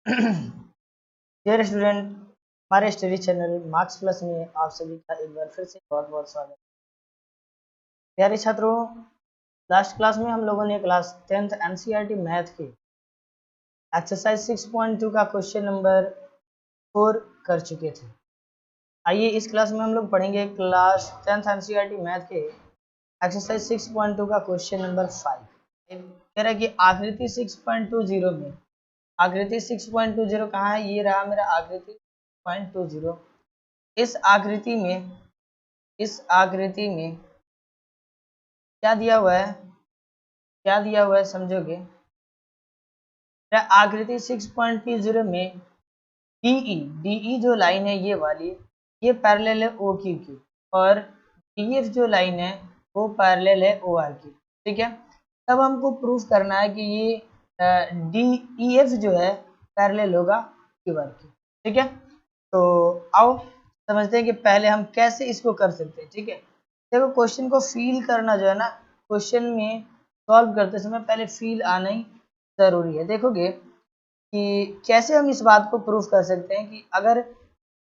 Dear student, हमारे study channel marks plus में आप सभी का एक बार फिर से बहुत बहुत स्वागत है। प्यारे छात्रों, लास्ट क्लास में हम लोगों ने क्लास 10th एनसीईआरटी मैथ के एक्सरसाइज 6.2 का क्वेश्चन नंबर 4 कर चुके थे। आइए इस क्लास में हम लोग पढ़ेंगे क्लास 10th एनसीईआरटी मैथ के एक्सरसाइज 6.2 का क्वेश्चन नंबर 5। कह रहा है कि आकृति 6.20 में, आकृति 6.20 कहाँ है? ये रहा मेरा आकृति 6.20। इस आकृति में क्या दिया हुआ है? क्या दिया हुआ है समझोगे? आकृति 6.20 में DE जो लाइन है ये वाली, ये पैरेलल है OQ की, और DF जो लाइन है वो पैरेलल है OR की। ठीक है, तब हमको प्रूफ करना है कि ये DEF जो है पैरेलल होगा QR की। ठीक है, तो आओ समझते हैं कि पहले हम कैसे इसको कर सकते हैं। ठीक है, देखो क्वेश्चन को फील करना जो है ना, क्वेश्चन में सॉल्व करते समय पहले फील आना ही जरूरी है। देखोगे कि कैसे हम इस बात को प्रूफ कर सकते हैं कि अगर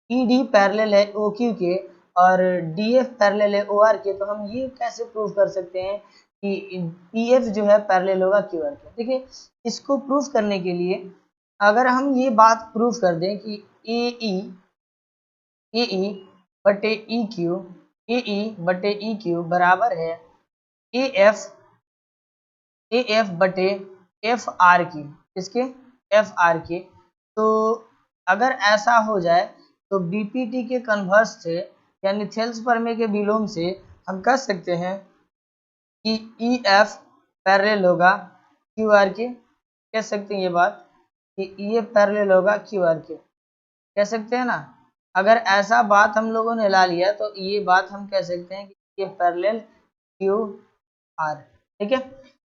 ED पैरेलल है OQ के और DF पैरेलल है OR के, तो हम ये कैसे प्रूफ कर सकते हैं कि EF जो है पैरेलल होगा QR के। देखिए, इसको प्रूफ करने के लिए अगर हम ये बात प्रूफ कर दें कि AE बटे EQ बराबर है AF बटे FR की, इसके FR के। तो अगर ऐसा हो जाए तो BPT के कन्वर्स से यानी थेल्स प्रमेय के विलोम से हम कह सकते हैं कि EF पैरेलल होगा QR के। कह सकते हैं ये बात कि EF पैरेलल होगा QR के, कह सकते हैं ना। अगर ऐसा बात हम लोगों ने ला लिया तो ये बात हम कह सकते हैं कि ये पैरेलल QR। ठीक है,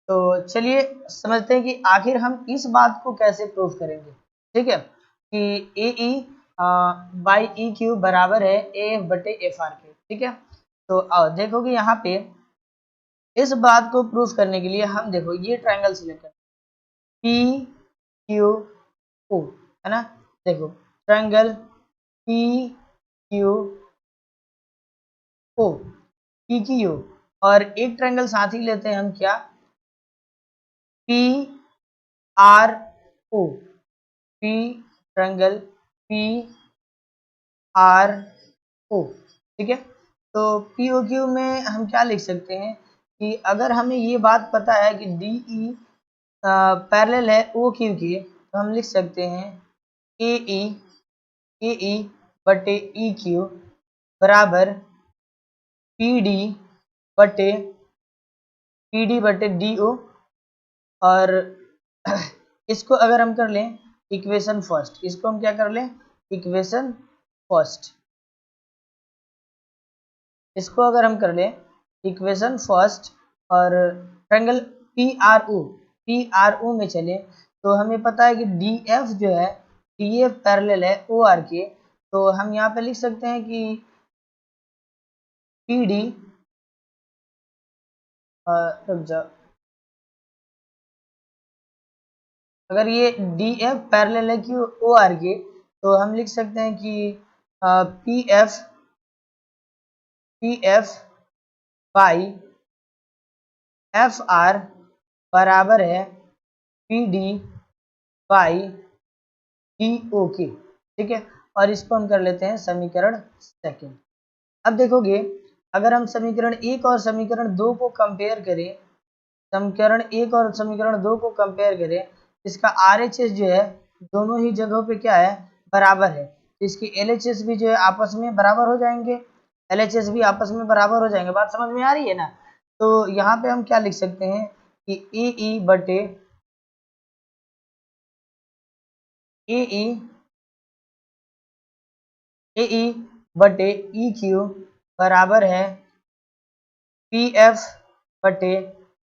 तो चलिए समझते हैं कि आखिर हम इस बात को कैसे प्रूफ करेंगे। ठीक है, कि AE बाई EQ बराबर है AF बटे FR के। ठीक है, तो आओ देखो कि यहाँ पे इस बात को प्रूफ करने के लिए हम देखो ये ट्रायंगल सिलेक्ट करें PQO, है ना। देखो ट्रायंगल PQO और एक ट्रायंगल साथ ही लेते हैं हम, क्या? PRO, triangle PRO। ठीक है, तो POQ में हम क्या लिख सकते हैं कि अगर हमें ये बात पता है कि DE पैरेलल है OQ के, तो हम लिख सकते हैं AE बटे EQ बराबर PD बटे DO। और इसको अगर हम कर लें इक्वेशन फर्स्ट, इसको हम क्या कर लें? Equation first. इसको अगर हम कर लें इक्वेशन फर्स्ट और ट्रायंगल PRO में चले, तो हमें पता है कि DF जो है DF पैरेलल है OR के, तो हम यहाँ पे लिख सकते हैं कि PD रुक जाओ, अगर ये DF पैरेलल है कि OR के, तो हम लिख सकते हैं कि PF बाई FR बराबर है PD बाई DO के। ठीक है, और इसको हम कर लेते हैं समीकरण सेकंड। अब देखोगे अगर हम समीकरण 1 और समीकरण 2 को कंपेयर करें, समीकरण 1 और समीकरण 2 को कंपेयर करें, इसका RHS जो है दोनों ही जगहों पे क्या है? बराबर है। तो इसकी LHS भी जो है आपस में बराबर हो जाएंगे, LHS भी आपस में बराबर हो जाएंगे। बात समझ में आ रही है ना। तो यहाँ पे हम क्या लिख सकते हैं कि AE बटे EQ बराबर है PF बटे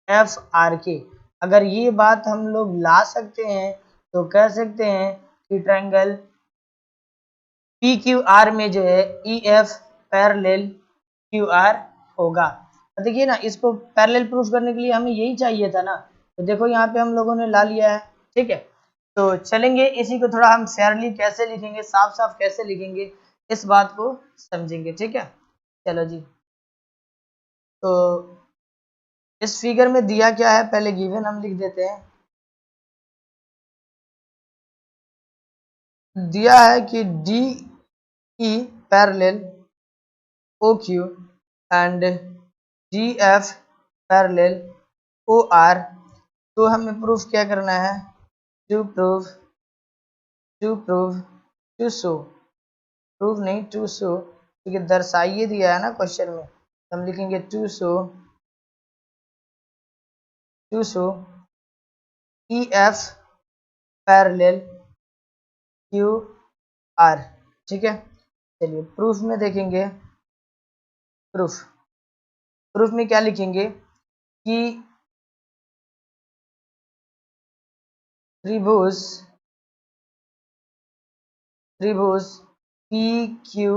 FR के। अगर ये बात हम लोग ला सकते हैं तो कह सकते हैं कि ट्रायंगल PQR में जो है EF पैरेलल QR होगा। देखिए ना, इसको पैरेलल प्रूफ करने के लिए हमें यही चाहिए था ना। तो देखो यहाँ पे हम लोगों ने ला लिया है। ठीक है, तो चलेंगे इसी को थोड़ा हम फेयरली कैसे लिखेंगे, साफ साफ कैसे लिखेंगे, इस बात को समझेंगे, ठीक है। चलो जी, तो इस फिगर में दिया क्या है, पहले गिवन हम लिख देते हैं। दिया है कि D E parallel O Q and D F parallel O R. तो हमें प्रूफ क्या करना है, to prove to show, proof नहीं टू शो, क्योंकि दर्शाइए दिया है ना क्वेश्चन में, हम लिखेंगे to show E F parallel Q R, ठीक है। चलिए प्रूफ में देखेंगे, प्रूफ में क्या लिखेंगे कि त्रिभुज पी क्यू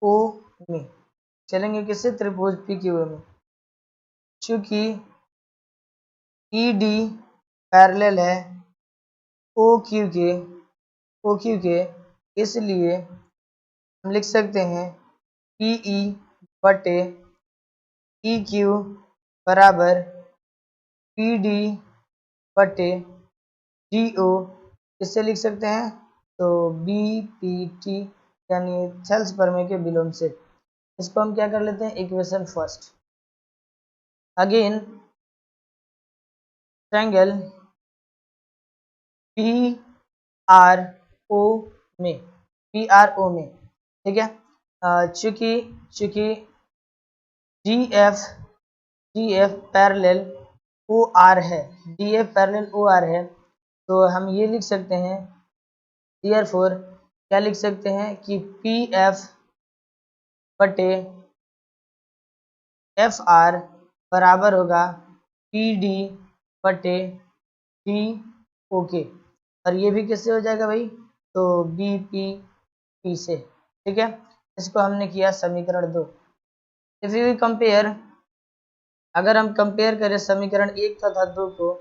ओ में, चलेंगे किससे, त्रिभुज पी क्यू ओ में, चूंकि ई डी पैरेलल है ओ क्यू के, इसलिए हम लिख सकते हैं पी ई बटे ई क्यू बराबर पी डी बटे डी ओ, इससे लिख सकते हैं, तो बी पी टी यानी थेल्स प्रमेय के विलोम से। इसको हम क्या कर लेते हैं, equation first. Again triangle P R O में, ठीक है। चूंकि D F parallel O R है, तो हम ये लिख सकते हैं, देयरफॉर क्या लिख सकते हैं कि पी एफ बटे एफ आर बराबर होगा पी डी बटे डी ओके, और ये भी किससे हो जाएगा भाई, तो बी पी पी से, ठीक है। इसको हमने किया समीकरण 2। इफ यू कंपेयर, अगर हम कंपेयर करें समीकरण 1 तथा 2 को,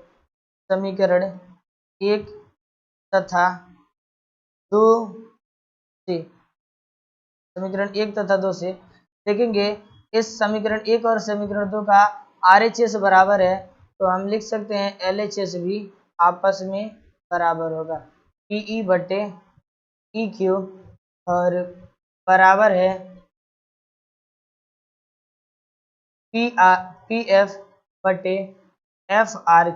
समीकरण 1 तथा 2 से, समीकरण 1 तथा 2 से देखेंगे, इस समीकरण 1 और समीकरण 2 का RHS बराबर है, तो हम लिख सकते हैं LHS भी आपस में बराबर होगा, PE बटे EQ, और बराबर है PF बटे FR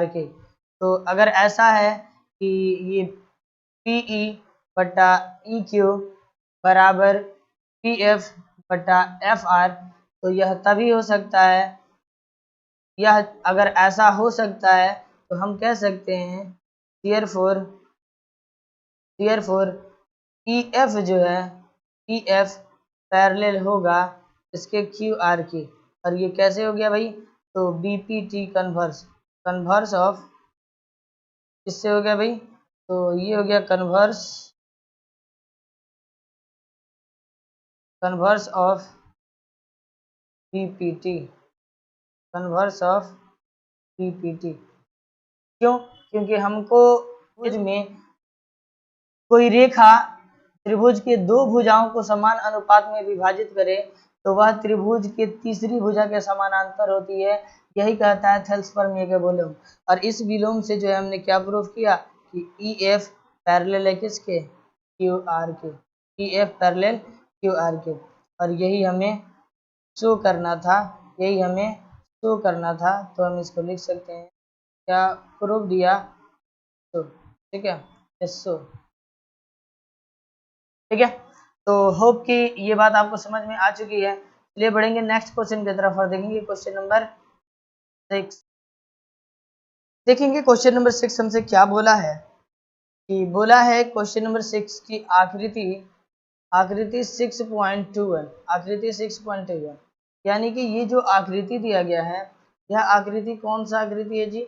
के। तो अगर ऐसा है कि ये PE बटा EQ बराबर PF बटा FR, तो यह तभी हो सकता है, यह अगर ऐसा हो सकता है तो हम कह सकते हैं देयरफॉर EF जो है, EF पैरेलल होगा इसके QR की, और ये कैसे हो गया भाई, तो BPT कन्वर्स ऑफ, किससे हो गया भाई, तो ये हो गया कन्वर्स ऑफ BPT, क्यों, क्योंकि हमको में कोई रेखा त्रिभुज के दो भुजाओं को समान अनुपात में विभाजित करे तो वह त्रिभुज के तीसरी भुजा के समानांतर होती है, यही कहता है थेल्स प्रमेय के विलोम। और इस विलोम से जो है हमने क्या प्रूफ किया कि EF पैरेलल है किसके, QR के, EF पैरेलल QR के, और यही हमें शो करना था, तो हम इसको लिख सकते हैं, क्या प्रूफ दिया, तो ठीक है, सो ठीक है। तो होप कि ये बात आपको समझ में आ चुकी है। चलिए बढ़ेंगे नेक्स्ट क्वेश्चन की तरफ और देखेंगे क्वेश्चन नंबर 6। देखेंगे क्वेश्चन नंबर 6 हमसे क्या बोला है, कि बोला है क्वेश्चन नंबर 6 की आकृति 6.21, यानी कि ये जो आकृति दिया गया है, यह आकृति कौन सा आकृति है जी,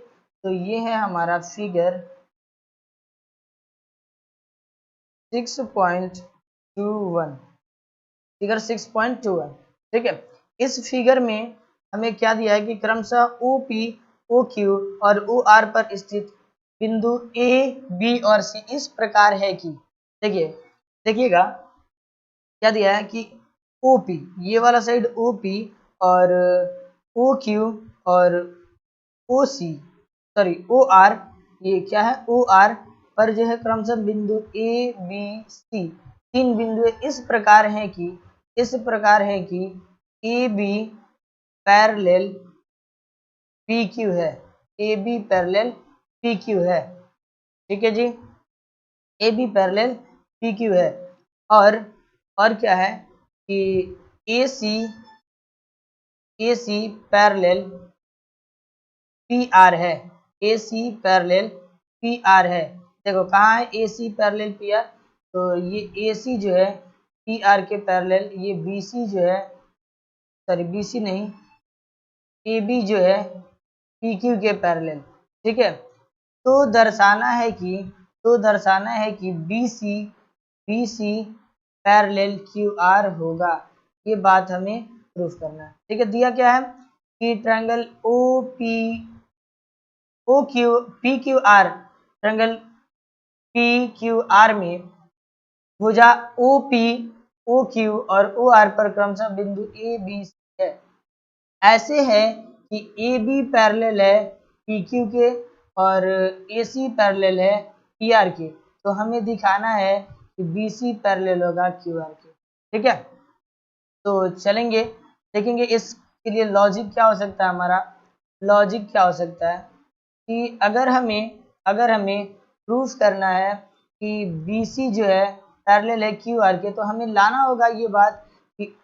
तो ये है हमारा फिगर 6.21, ठीक है। इस फिगर में हमें क्या दिया है कि क्रमशः OP, OQ और OR पर स्थित बिंदु ए बी और सी इस प्रकार है कि, देखिएगा क्या दिया है कि OP, ये वाला साइड OP और OQ और OC सॉरी OR, ये क्या है OR पर जो है क्रमशः बिंदु A B C, तीन बिंदु इस प्रकार है कि AB पैरेलल PQ है, AB पैरेलल PQ है, ठीक है जी, AB पैरेलल PQ है। और क्या है कि AC पैरेलल PR है, AC पैरेलल PR है। देखो कहाँ है AC पैरेलल PR, तो ये AC जो है PR के पैरेलल, ये BC जो है, सॉरी BC नहीं, AB जो है PQ के पैरेलल, ठीक है। तो दर्शाना है कि BC पैरेलल QR होगा, ये बात हमें प्रूफ करना है, ठीक है। दिया क्या है कि ट्रायंगल PQR, ट्रायंगल PQR में भुजा OP, OQ और OR पर क्रमशः बिंदु A B C है। ऐसे है कि AB पैरेलल है PQ के और AC पैरेलल है PR के, तो हमें दिखाना है कि BC पैरेलल होगा QR के, ठीक है। तो चलेंगे देखेंगे इसके लिए लॉजिक क्या हो सकता है, हमारा लॉजिक क्या हो सकता है कि अगर हमें प्रूफ करना है कि BC जो है पैरेलल है QR के, तो हमें लाना होगा ये बात कि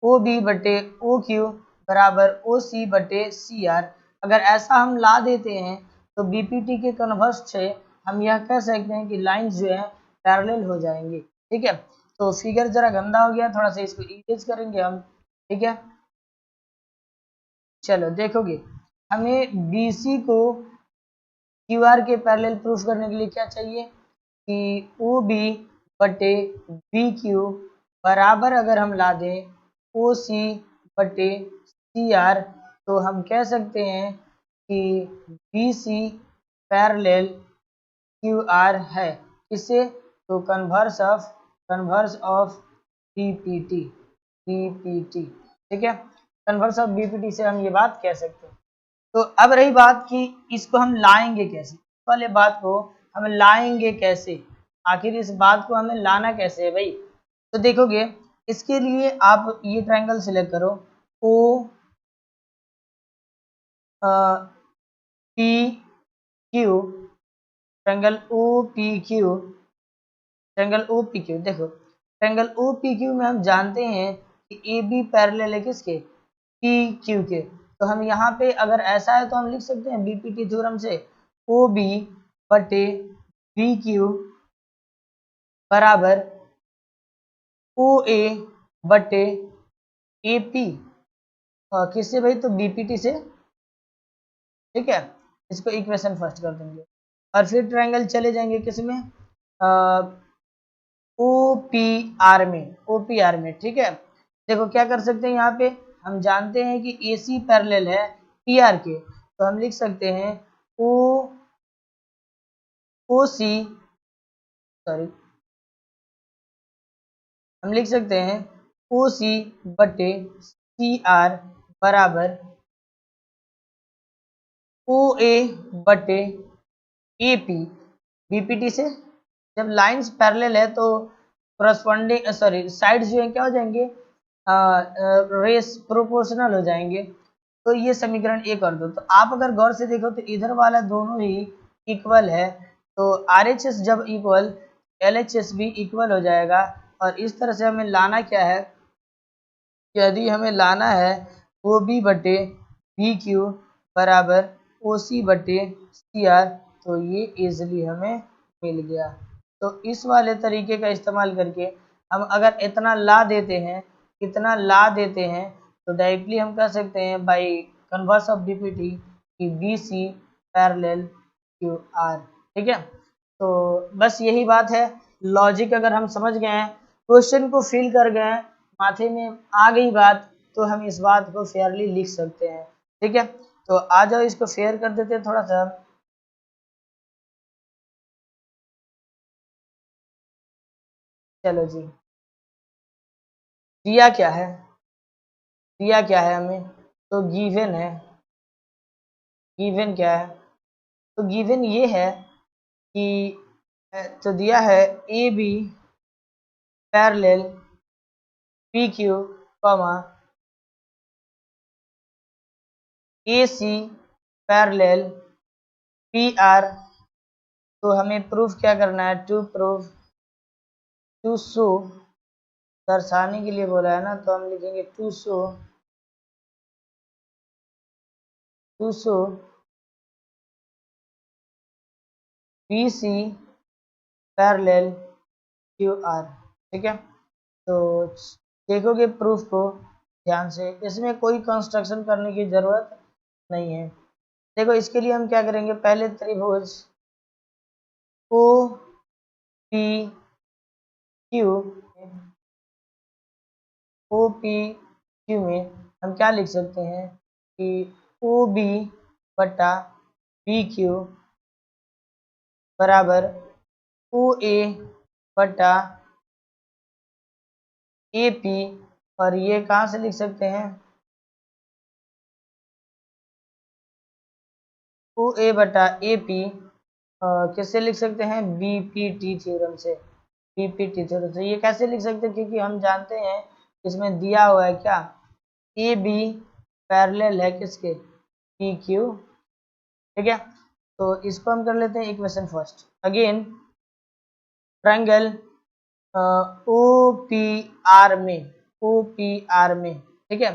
OB बटे OQ बराबर OC बटे CR। अगर ऐसा हम ला देते हैं तो BPT के कन्वर्स से हम यह कह सकते हैं कि लाइंस जो है पैरेलल हो जाएंगे, ठीक है। तो फिगर जरा गंदा हो गया, थोड़ा सा इसको इरेज करेंगे हम, ठीक है। चलो देखोगे, हमें BC को QR के पैरेलल प्रूफ करने के लिए क्या चाहिए कि OB बटे BQ बराबर अगर हम ला दें OC बटे CR, तो हम कह सकते हैं कि BC पैरेलल QR है, किससे, तो कन्वर्स ऑफ BPT, ठीक है। कन्वर्स ऑफ BPT से हम ये बात कह सकते हैं। तो अब रही बात कि इसको हम लाएंगे कैसे, वाले बात को हम लाएंगे कैसे, आखिर इस बात को हमें लाना कैसे है भाई। तो देखोगे इसके लिए आप ये ट्रायंगल सिलेक्ट करो OPQ, ट्रायंगल OPQ, देखो ट्रायंगल OPQ में हम जानते हैं कि AB पैरेलल है किसके, PQ के। तो हम यहाँ पे अगर ऐसा है तो हम लिख सकते हैं BPT थ्योरम से OB बटे BQ बराबर OA बटे AP, किससे भाई, तो BPT से, ठीक है। इसको इक्वेशन फर्स्ट कर देंगे और फिर ट्रायंगल चले जाएंगे किसमें, OPR में, ठीक है। देखो क्या कर सकते हैं, यहाँ पे हम जानते हैं कि AC पैरेलल है PR के, तो हम लिख सकते हैं हम लिख सकते हैं OC बटे CR बराबर OA बटे AP, BPT से। जब लाइंस पैरेलल है तो करस्पॉन्डिंग साइड्स जो है क्या हो जाएंगे, रेस प्रोपोर्शनल हो जाएंगे। तो ये समीकरण ए कर दो। तो आप अगर गौर से देखो तो इधर वाला दोनों ही इक्वल है, तो RHS जब इक्वल LHS भी इक्वल हो जाएगा। और इस तरह से हमें लाना क्या है, यदि हमें लाना है OB बटे BQ बराबर OC बटे CR, तो ये इजली हमें मिल गया। तो इस वाले तरीके का इस्तेमाल करके हम अगर इतना ला देते हैं तो डायरेक्टली हम कह सकते हैं बाई कन्वर्स ऑफ BPT कि BC पैरेलल QR, ठीक है। तो बस यही बात है, लॉजिक अगर हम समझ गए हैं, क्वेश्चन को फिल कर गए हैं, माथे में आ गई बात, तो हम इस बात को फेयरली लिख सकते हैं, ठीक है। तो आ जाओ इसको फेयर कर देते हैं थोड़ा सा। चलो जी, दिया क्या है, दिया क्या है हमें, तो गिवन है, गिवन क्या है, तो गिवन ये है कि तो दिया है A B parallel P Q comma A C parallel P R. तो हमें प्रूफ क्या करना है, टू प्रूफ, टू शो, दर्शाने के लिए बोला है ना, तो हम लिखेंगे to show, to show P C parallel Q R. ठीक है, तो देखोगे प्रूफ को ध्यान से, इसमें कोई कंस्ट्रक्शन करने की जरूरत नहीं है। देखो इसके लिए हम क्या करेंगे, पहले त्रिभुज O P Q, O P Q में हम क्या लिख सकते हैं कि ओ बी बटा पी क्यू बराबर ओ ए बटा ए पी, और ये कहाँ से लिख सकते हैं, ओ ए बटा ए पी किससे लिख सकते हैं, बीपीटी थ्योरम से, बीपीटी थ्योरम से। ये कैसे लिख सकते हैं, क्योंकि हम जानते हैं इसमें दिया हुआ है क्या, ए बी पैरेलल है किसके, पी क्यू। ठीक है, तो इसको हम कर लेते हैं equation first. Again triangle O P R में, ओ पी आर में, ठीक है,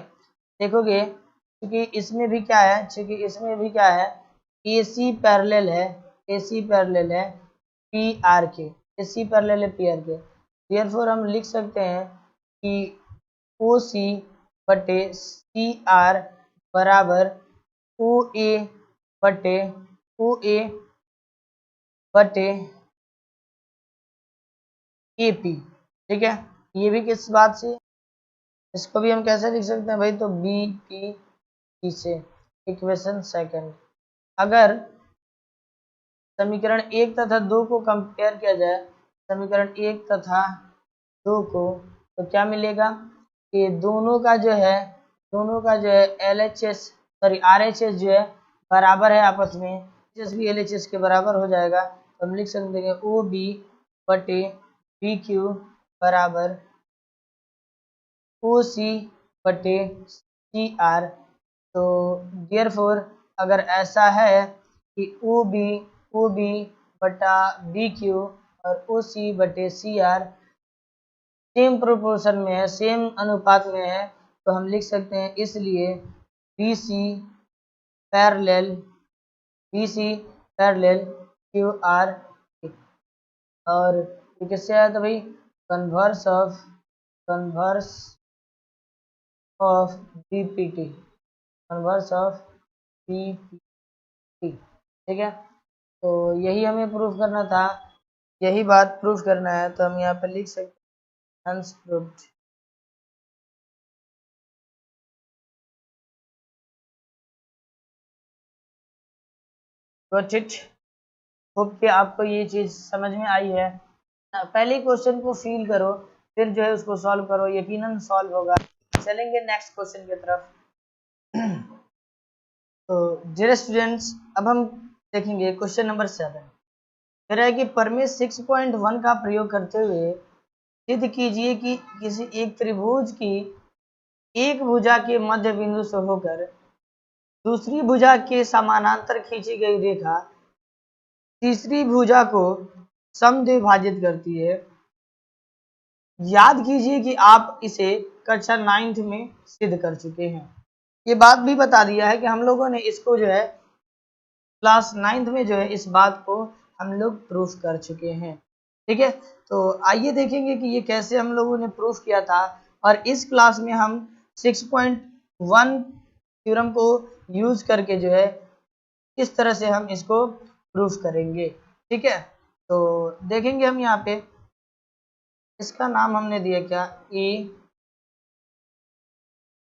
देखोगे क्योंकि इसमें भी क्या है, क्योंकि इसमें भी क्या है, ए सी पैरेलल है, ए सी पैरेलल है पी आर के, ए सी पैरेलल है पी आर के, देयरफॉर हम लिख सकते हैं कि ओ सी बटे सी आर बराबर ओ ए बटे, ओ ए बटे ए पी। ठीक है, ये भी किस बात से, इसको भी हम कैसे लिख सकते हैं भाई, तो बी पी टी से। इक्वेशन सेकंड, अगर समीकरण एक तथा दो को कंपेयर किया जाए, समीकरण एक तथा दो को, तो क्या मिलेगा कि दोनों का जो है, दोनों का जो है L H S sorry R H S जो है बराबर है आपस में, एच भी एल एच एस के बराबर हो जाएगा, तो हम लिख सकते हैं ओ बी बटे पी क्यू बराबर ओ सी बटे सी आर। तो देयरफॉर अगर ऐसा है कि ओ बी बटा बी क्यू और ओ सी बटे सी आर सेम प्रोपोर्शन में है, सेम अनुपात में है, तो हम लिख सकते हैं इसलिए B C parallel, B C parallel Q R. और ये किससे आया था भाई, converse of, converse of BPT, converse of BPT. ठीक है, तो यही हमें प्रूफ करना था, यही बात प्रूफ करना है, तो हम यहाँ पे लिख सकते हैं हंस प्रूव्ड। गॉट इट, होप कि आपको ये चीज़ समझ में आई है। पहले क्वेश्चन को फील करो, फिर जो है उसको सॉल्व करो, यकीनन सॉल्व होगा। चलेंगे नेक्स्ट क्वेश्चन की तरफ। तो डियर स्टूडेंट्स, अब हम देखेंगे क्वेश्चन नंबर 7। कह रहा है कि परमेश 6.1 का प्रयोग करते हुए सिद्ध कीजिए कि किसी एक त्रिभुज की एक भुजा के मध्य बिंदु से होकर दूसरी भुजा के समानांतर खींची गई रेखा तीसरी भुजा को समद्विभाजित करती है। याद कीजिए कि आप इसे कक्षा 9th में सिद्ध कर चुके हैं। ये बात भी बता दिया है कि हम लोगों ने इसको जो है क्लास 9th में जो है इस बात को हम लोग प्रूफ कर चुके हैं। ठीक है, तो आइए देखेंगे कि ये कैसे हम लोगों ने प्रूफ किया था, और इस क्लास में हम 6.1 थ्योरम को यूज करके जो है किस तरह से हम इसको प्रूफ करेंगे। ठीक है, तो देखेंगे हम यहाँ पे, इसका नाम हमने दिया क्या, ए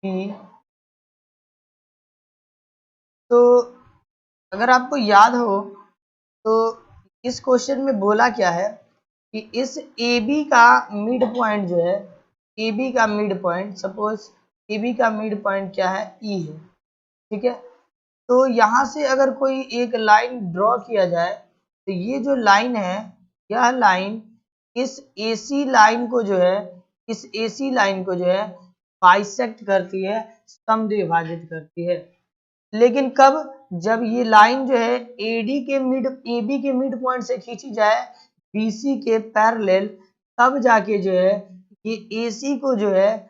बी। तो अगर आपको याद हो तो इस क्वेश्चन में बोला क्या है कि इस ए बी का मिड पॉइंट जो है, ए बी का mid point, suppose A B का मिड पॉइंट क्या है, ई है, ठीक है। तो यहाँ से अगर कोई एक लाइन ड्रॉ किया जाए तो ये जो लाइन है, यह लाइन इस AC लाइन को जो है, इस AC लाइन को जो है बाइसेक्ट करती है, समद्विभाजित करती है। लेकिन कब? जब ये लाइन जो है AB के मिड पॉइंट से खींची जाए BC के पैरेलल, तब जाके जो है ये AC को जो है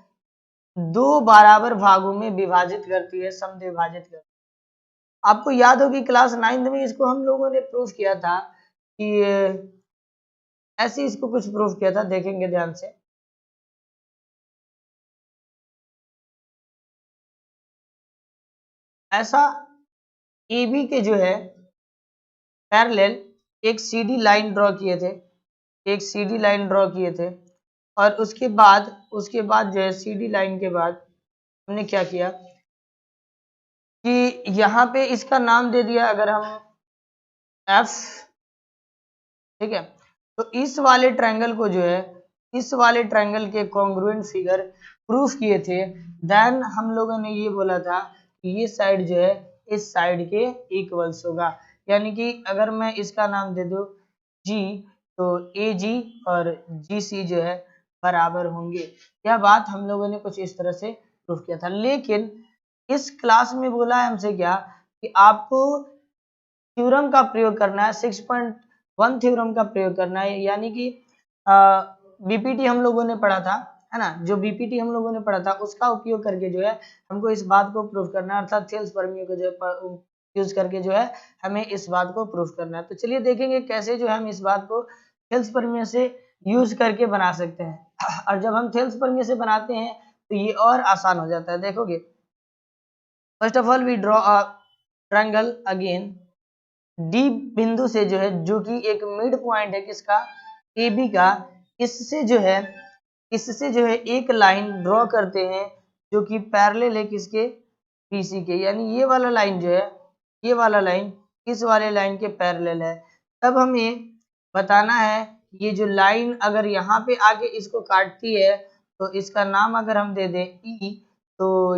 दो बराबर भागों में विभाजित करती है, समद्विभाजित करती है। आपको याद होगी क्लास 9th में इसको हम लोगों ने प्रूफ किया था कि ऐसे इसको कुछ प्रूफ किया था, देखेंगे ध्यान से। ऐसा AB के जो है पैरेलल एक CD लाइन ड्रॉ किए थे, एक CD लाइन ड्रॉ किए थे, और उसके बाद जो है CD लाइन के बाद हमने क्या किया कि यहाँ पे इसका नाम दे दिया अगर हम F, ठीक है। तो इस वाले ट्रायंगल को जो है, इस वाले ट्रायंगल के कॉन्ग्रुएंट फिगर प्रूफ किए थे। देन हम लोगों ने ये बोला था कि ये साइड जो है इस साइड के इक्वल्स होगा, यानी कि अगर मैं इसका नाम दे दूं G, तो AG और GC जो है बराबर होंगे। यह बात हम लोगों ने कुछ इस तरह से प्रूफ किया था। लेकिन इस क्लास में बोला है हमसे क्या कि आपको थ्योरम का प्रयोग करना है, 6.1 थ्योरम का प्रयोग करना है, यानी कि बीपीटी हम लोगों ने पढ़ा था, है ना, जो बीपीटी हम लोगों ने पढ़ा था उसका उपयोग करके जो है हमको इस बात को प्रूफ करना है, अर्थात थेल्स प्रमेय को जो है यूज करके जो है हमें इस बात को प्रूफ करना है। तो चलिए देखेंगे कैसे जो है हम इस बात को थेल्स प्रमेय से यूज करके बना सकते हैं। और जब हम थेल्स प्रमेय से बनाते हैं तो ये और आसान हो जाता है, देखोगे। First of all we draw a triangle again, D बिंदु से जो है, जो कि एक मिड पॉइंट है किसका, ए बी का, इससे जो है एक लाइन ड्रॉ करते हैं जो कि पैरेलल है किसके, BC के, यानी ये वाला लाइन जो है, ये वाला लाइन इस वाले लाइन के पैरेलल है। तब हमें बताना है ये जो लाइन अगर यहाँ पे आके इसको काटती है तो इसका नाम अगर हम दे दें E, तो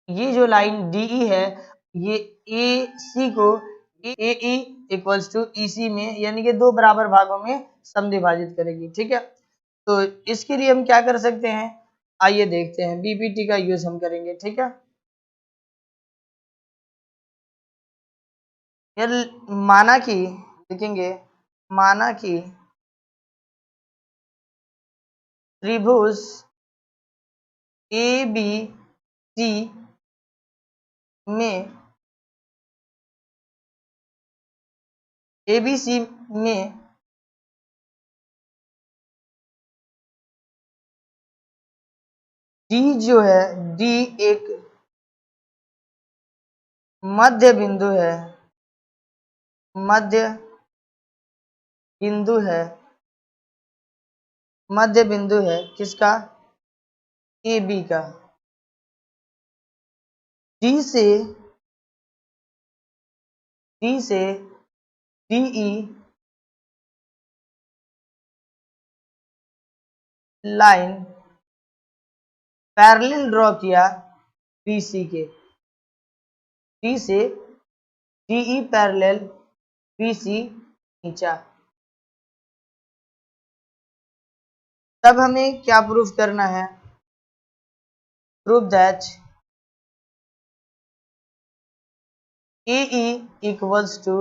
ये जो लाइन DE है ये AC को AE इक्वल्स टू EC में, यानी कि दो बराबर भागों में समद्विभाजित करेगी, ठीक है। तो इसके लिए हम क्या कर सकते हैं, आइए देखते हैं, बीपीटी का यूज हम करेंगे, ठीक है। यार माना कि लिखेंगे, माना कि त्रिभुज ABC में ABC में D जो है, D एक मध्य बिंदु है, मध्य बिंदु है, मध्य बिंदु है किसका, AB का। D से DE लाइन पैरेलल ड्रॉ किया BC के, D से DE पैरेलल BC खींचा। तब हमें क्या प्रूफ करना है, proof that AE equals to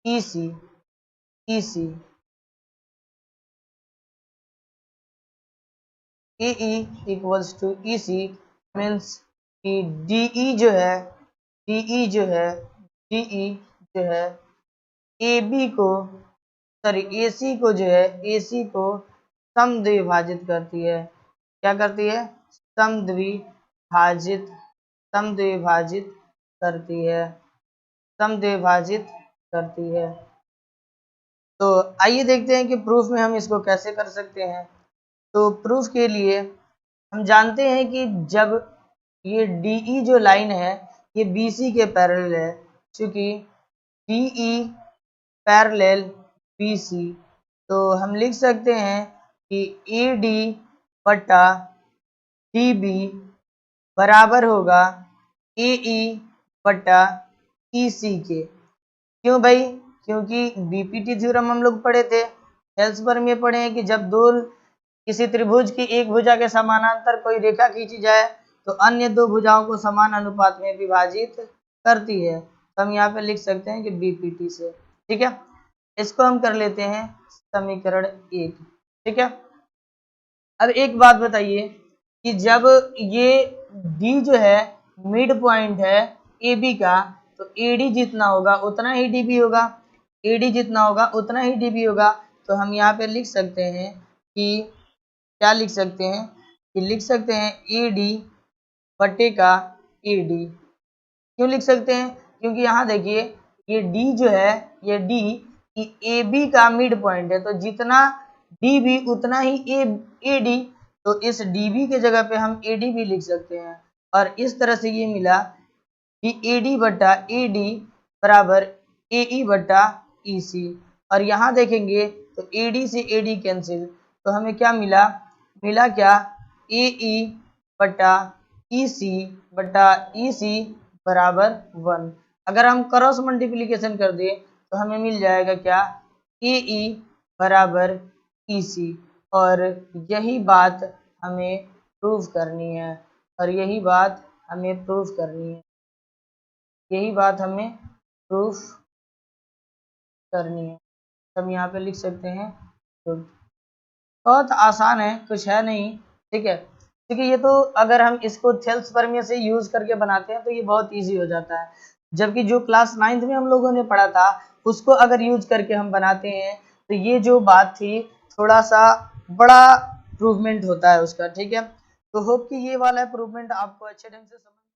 EC, AE equals to EC means कि DE जो है, DE जो है AB को, सॉरी AC को जो है, AC को समद्विभाजित करती है। क्या करती है, समद्विभाजित करती है, समद्विभाजित करती है। तो आइए देखते हैं कि प्रूफ में हम इसको कैसे कर सकते हैं। तो प्रूफ के लिए हम जानते हैं कि जब ये DE जो लाइन है ये BC के पैरेलल है, क्योंकि DE पैरेलल BC। तो हम लिख सकते हैं कि AD बटा DB बराबर होगा AE बटा EC के। क्यों भाई? क्योंकि BPT थ्योरम हम लोग पढ़े थे, हेल्सबर्ग में पढ़े हैं कि जब दो किसी त्रिभुज की एक भुजा के समानांतर कोई रेखा खींची जाए तो अन्य दो भुजाओं को समान अनुपात में विभाजित करती है। तो हम यहाँ पे लिख सकते हैं कि BPT से। ठीक है, इसको हम कर लेते हैं समीकरण 1। ठीक है, अब एक बात बताइए कि जब ये D जो है मिड पॉइंट है AB का, तो AD जितना होगा उतना ही DB होगा, AD जितना होगा उतना ही DB होगा। तो हम यहाँ पे लिख सकते हैं कि क्या लिख सकते हैं कि लिख सकते हैं AD बटे का AD। क्यों लिख सकते हैं? क्योंकि यहाँ देखिए ये D जो है, ये D AB का मिड पॉइंट है, तो जितना DB उतना ही AD, तो इस DB के जगह पे हम AD भी लिख सकते हैं। और इस तरह से ये मिला कि AD बटा AD बराबर AE बटा EC। और यहाँ देखेंगे तो AD से AD कैंसिल, तो हमें क्या मिला? मिला क्या? AE बटा EC बटा EC बराबर 1। अगर हम क्रॉस मल्टीप्लिकेशन कर दें तो हमें मिल जाएगा क्या? AE बराबर EC। और यही बात हमें प्रूव करनी है, और यही बात हमें प्रूव करनी है, यही बात हमें प्रूफ करनी है। हम यहाँ पे लिख सकते हैं प्रूफ। बहुत आसान है, कुछ है नहीं। ठीक है, क्योंकि ये तो अगर हम इसको थेल्सबर्ग से यूज करके बनाते हैं तो ये बहुत इजी हो जाता है, जबकि जो क्लास 9th में हम लोगों ने पढ़ा था उसको अगर यूज करके हम बनाते हैं तो ये जो बात थी थोड़ा सा बड़ा प्रूवमेंट होता है उसका। ठीक है, तो होप कि ये वाला प्रूवमेंट आपको अच्छे ढंग से समझ